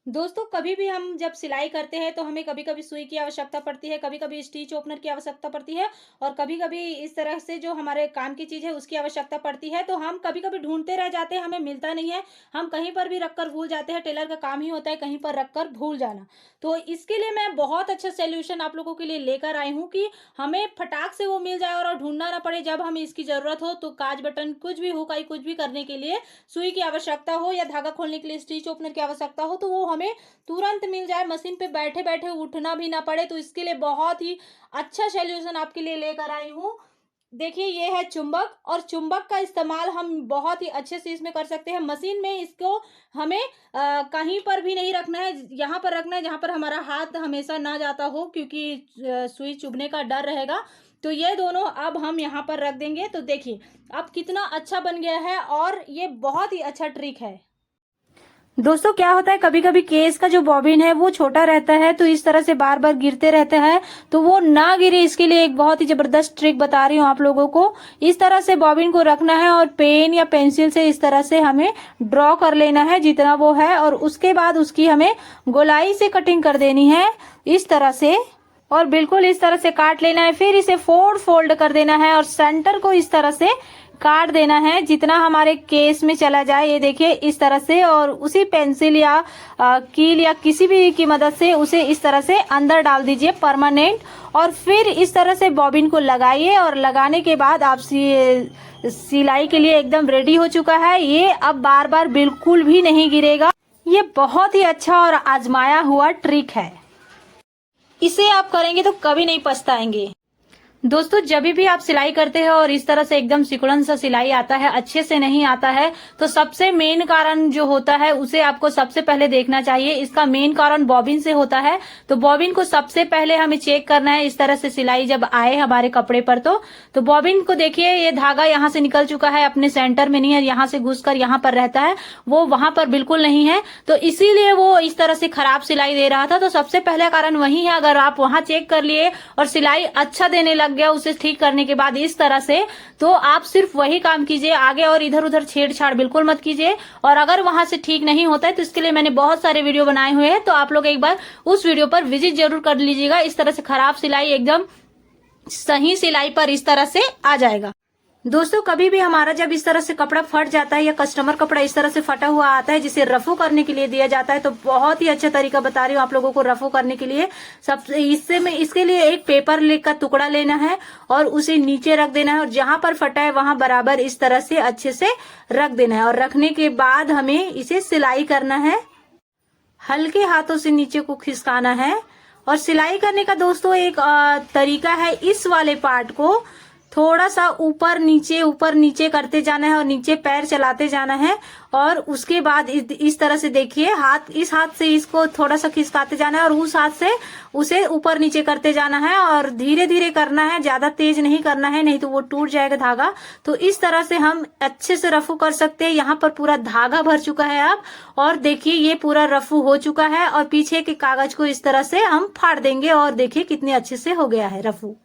दोस्तों, कभी भी हम जब सिलाई करते हैं तो हमें कभी-कभी सुई की आवश्यकता पड़ती है, कभी-कभी स्टिच ओपनर की आवश्यकता पड़ती है और कभी-कभी इस तरह से जो हमारे काम की चीज़ है उसकी आवश्यकता पड़ती है। तो हम कभी-कभी ढूँढते रह जाते हैं, हमें मिलता नहीं है। हम कहीं पर भी रख कर भूल जाते हैं, टेलर का काम ही होता है कहीं पर रख कर भूल जाना। तो इसके लिए मैं बहुत अच्छा सॉल्यूशन आप लोगों के लिए लेकर आई हूँ कि हमें फटाक से वो मिल जाए और ढूँढना ना पड़े। जब हमें इसकी ज़रूरत हो तो काज बटन कुछ भी हुकाई कुछ भी करने के लिए सुई की आवश्यकता हो या धागा खोलने के लिए स्टिच ओपनर की आवश्यकता हो तो वो हमें तुरंत मिल जाए, मशीन पे बैठे-बैठे उठना भी ना पड़े, तो इसके लिए बहुत ही अच्छा सॉल्यूशन आपके लिए लेकर आई हूँ। देखिए, ये है चुंबक और चुंबक का इस्तेमाल हम बहुत ही अच्छे से इसमें कर सकते हैं। मशीन में इसको हमें कहीं पर भी नहीं रखना है, यहाँ पर रखना है जहाँ पर हमारा हाथ हमेशा ना जाता हो, क्योंकि सुई चुभने का डर रहेगा। तो ये दोनों अब हम यहाँ पर रख देंगे, तो देखिए, अब कितना अच्छा बन गया है और ये बहुत ही अच्छा ट्रिक है। दोस्तों, क्या होता है, कभी कभी केस का जो बॉबिन है वो छोटा रहता है, तो इस तरह से बार बार गिरते रहता है। तो वो ना गिरे इसके लिए एक बहुत ही जबरदस्त ट्रिक बता रही हूँ आप लोगों को। इस तरह से बॉबिन को रखना है और पेन या पेंसिल से इस तरह से हमें ड्रॉ कर लेना है जितना वो है, और उसके बाद उसकी हमें गोलाई से कटिंग कर देनी है इस तरह से। और बिल्कुल इस तरह से काट लेना है, फिर इसे फोल्ड कर देना है और सेंटर को इस तरह से काट देना है जितना हमारे केस में चला जाए। ये देखिए इस तरह से, और उसी पेंसिल या कील या किसी भी की मदद से उसे इस तरह से अंदर डाल दीजिए परमानेंट। और फिर इस तरह से बॉबिन को लगाइए और लगाने के बाद आप सिलाई के लिए एकदम रेडी हो चुका है। ये अब बार बार बिल्कुल भी नहीं गिरेगा। ये बहुत ही अच्छा और आजमाया हुआ ट्रिक है। इसे आप करेंगे तो कभी नहीं पछताएंगे। दोस्तों, जब भी आप सिलाई करते हैं और इस तरह से एकदम सिकुड़न सा सिलाई आता है, अच्छे से नहीं आता है, तो सबसे मेन कारण जो होता है उसे आपको सबसे पहले देखना चाहिए। इसका मेन कारण बॉबिन से होता है। तो बॉबिन को सबसे पहले हमें चेक करना है। इस तरह से सिलाई जब आए हमारे कपड़े पर तो बॉबिन को देखिए, ये धागा यहाँ से निकल चुका है, अपने सेंटर में नहीं है, यहाँ से घुसकर यहाँ पर रहता है, वो वहां पर बिल्कुल नहीं है। तो इसीलिए वो इस तरह से खराब सिलाई दे रहा था। तो सबसे पहला कारण वही है। अगर आप वहां चेक कर लिए और सिलाई अच्छा देने लग गया उसे ठीक करने के बाद इस तरह से, तो आप सिर्फ वही काम कीजिए आगे, और इधर उधर छेड़छाड़ बिल्कुल मत कीजिए। और अगर वहां से ठीक नहीं होता है तो इसके लिए मैंने बहुत सारे वीडियो बनाए हुए हैं, तो आप लोग एक बार उस वीडियो पर विजिट जरूर कर लीजिएगा। इस तरह से खराब सिलाई एकदम सही सिलाई पर इस तरह से आ जाएगा। दोस्तों, कभी भी हमारा जब इस तरह से कपड़ा फट जाता है या कस्टमर कपड़ा इस तरह से फटा हुआ आता है जिसे रफू करने के लिए दिया जाता है, तो बहुत ही अच्छा तरीका बता रही हूँ आप लोगों को रफू करने के लिए। सबसे इससे में इसके लिए एक पेपर का टुकड़ा लेना है और उसे नीचे रख देना है, और जहां पर फटा है वहां बराबर इस तरह से अच्छे से रख देना है। और रखने के बाद हमें इसे सिलाई करना है, हल्के हाथों से नीचे को खिसकाना है। और सिलाई करने का दोस्तों एक तरीका है, इस वाले पार्ट को थोड़ा सा ऊपर नीचे करते जाना है और नीचे पैर चलाते जाना है। और उसके बाद इस तरह से देखिए, इस हाथ से इसको थोड़ा सा खिसकाते जाना है और उस हाथ से उसे ऊपर नीचे करते जाना है, और धीरे धीरे करना है, ज्यादा तेज नहीं करना है, नहीं तो वो टूट जाएगा धागा। तो इस तरह से हम अच्छे से रफू कर सकते हैं। यहाँ पर पूरा धागा भर चुका है अब, और देखिए ये पूरा रफू हो चुका है। और पीछे के कागज को इस तरह से हम फाड़ देंगे, और देखिए कितने अच्छे से हो गया है रफू।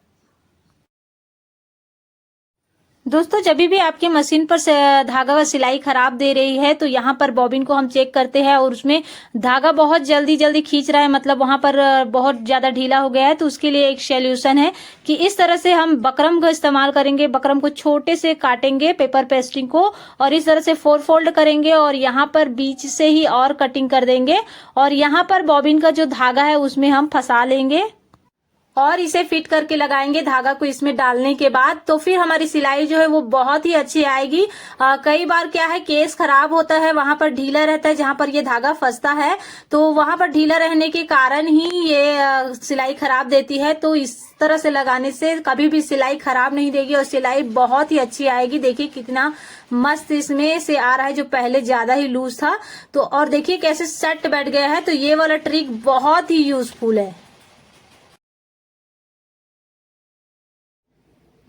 दोस्तों, जब भी आपके मशीन पर धागा व सिलाई खराब दे रही है तो यहाँ पर बॉबिन को हम चेक करते हैं और उसमें धागा बहुत जल्दी जल्दी खींच रहा है, मतलब वहां पर बहुत ज्यादा ढीला हो गया है, तो उसके लिए एक सॉल्यूशन है कि इस तरह से हम बकरम का इस्तेमाल करेंगे। बकरम को छोटे से काटेंगे, पेपर पेस्टिंग को, और इस तरह से फोल्ड करेंगे और यहाँ पर बीच से ही और कटिंग कर देंगे। और यहाँ पर बॉबिन का जो धागा है उसमें हम फंसा लेंगे और इसे फिट करके लगाएंगे धागा को इसमें डालने के बाद। तो फिर हमारी सिलाई जो है वो बहुत ही अच्छी आएगी। कई बार क्या है, केस खराब होता है, वहां पर ढीला रहता है जहां पर ये धागा फंसता है, तो वहां पर ढीला रहने के कारण ही ये सिलाई खराब देती है। तो इस तरह से लगाने से कभी भी सिलाई खराब नहीं देगी और सिलाई बहुत ही अच्छी आएगी। देखिए कितना मस्त इसमें से आ रहा है, जो पहले ज्यादा ही लूज था। तो और देखिए कैसे सेट बैठ गया है। तो ये वाला ट्रिक बहुत ही यूजफुल है।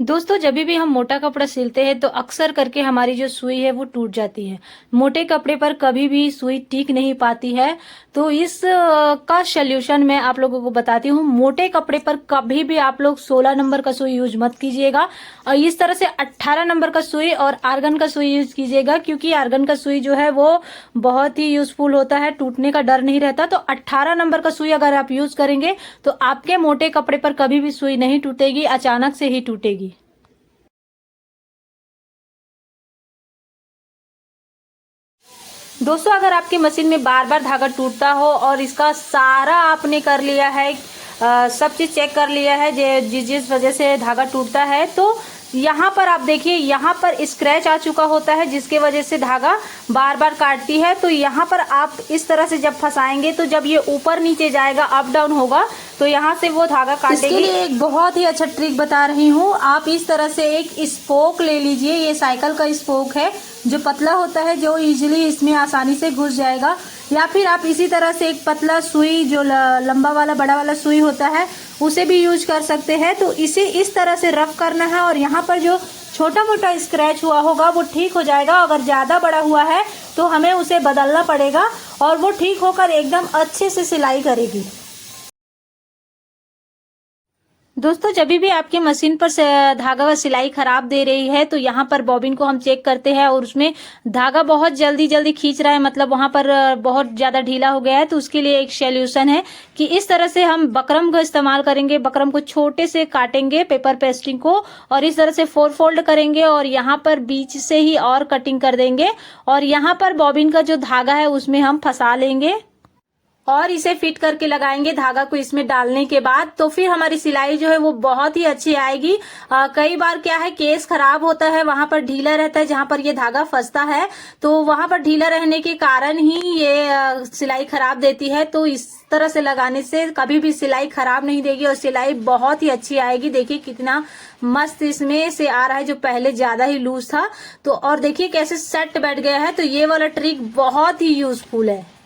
दोस्तों जब भी हम मोटा कपड़ा सिलते हैं तो अक्सर करके हमारी जो सुई है वो टूट जाती है। मोटे कपड़े पर कभी भी सुई टिक नहीं पाती है। तो इस का सल्यूशन मैं आप लोगों को बताती हूँ। मोटे कपड़े पर कभी भी आप लोग 16 नंबर का सुई यूज मत कीजिएगा और इस तरह से 18 नंबर का सुई और आर्गन का सुई यूज कीजिएगा, क्योंकि आर्गन का सुई जो है वो बहुत ही यूजफुल होता है, टूटने का डर नहीं रहता। तो 18 नंबर का सुई अगर आप यूज करेंगे तो आपके मोटे कपड़े पर कभी भी सुई नहीं टूटेगी, अचानक से ही टूटेगी। दोस्तों अगर आपकी मशीन में बार बार धागा टूटता हो और इसका सारा आपने कर लिया है, सब चीज चेक कर लिया है जिस वजह से धागा टूटता है, तो यहाँ पर आप देखिए, यहाँ पर स्क्रैच आ चुका होता है जिसके वजह से धागा बार बार काटती है। तो यहाँ पर आप इस तरह से जब फंसाएंगे तो जब ये ऊपर नीचे जाएगा, अप डाउन होगा, तो यहाँ से वो धागा काटेगी। इसके लिए एक बहुत ही अच्छा ट्रिक बता रही हूँ। आप इस तरह से एक स्पोक ले लीजिए, ये साइकिल का स्पोक है जो पतला होता है, जो इजीली इसमें आसानी से घुस जाएगा। या फिर आप इसी तरह से एक पतला सुई जो लंबा वाला बड़ा वाला सुई होता है उसे भी यूज कर सकते हैं। तो इसे इस तरह से रफ करना है और यहाँ पर जो छोटा मोटा स्क्रैच हुआ होगा वो ठीक हो जाएगा। अगर ज़्यादा बड़ा हुआ है तो हमें उसे बदलना पड़ेगा और वो ठीक होकर एकदम अच्छे से सिलाई करेगी। दोस्तों जब भी आपके मशीन पर धागा व सिलाई खराब दे रही है तो यहाँ पर बॉबिन को हम चेक करते हैं और उसमें धागा बहुत जल्दी जल्दी खींच रहा है, मतलब वहाँ पर बहुत ज़्यादा ढीला हो गया है। तो उसके लिए एक सॉल्यूशन है कि इस तरह से हम बकरम का इस्तेमाल करेंगे। बकरम को छोटे से काटेंगे, पेपर पेस्टिंग को, और इस तरह से 4 फोल्ड करेंगे और यहाँ पर बीच से ही और कटिंग कर देंगे और यहाँ पर बॉबिन का जो धागा है उसमें हम फंसा लेंगे और इसे फिट करके लगाएंगे धागा को इसमें डालने के बाद। तो फिर हमारी सिलाई जो है वो बहुत ही अच्छी आएगी। कई बार क्या है, केस खराब होता है, वहां पर ढीला रहता है जहां पर ये धागा फंसता है, तो वहां पर ढीला रहने के कारण ही ये सिलाई खराब देती है। तो इस तरह से लगाने से कभी भी सिलाई खराब नहीं देगी और सिलाई बहुत ही अच्छी आएगी। देखिए कितना मस्त इसमें से आ रहा है, जो पहले ज्यादा ही लूज था। तो और देखिए कैसे सेट बैठ गया है। तो ये वाला ट्रिक बहुत ही यूजफुल है।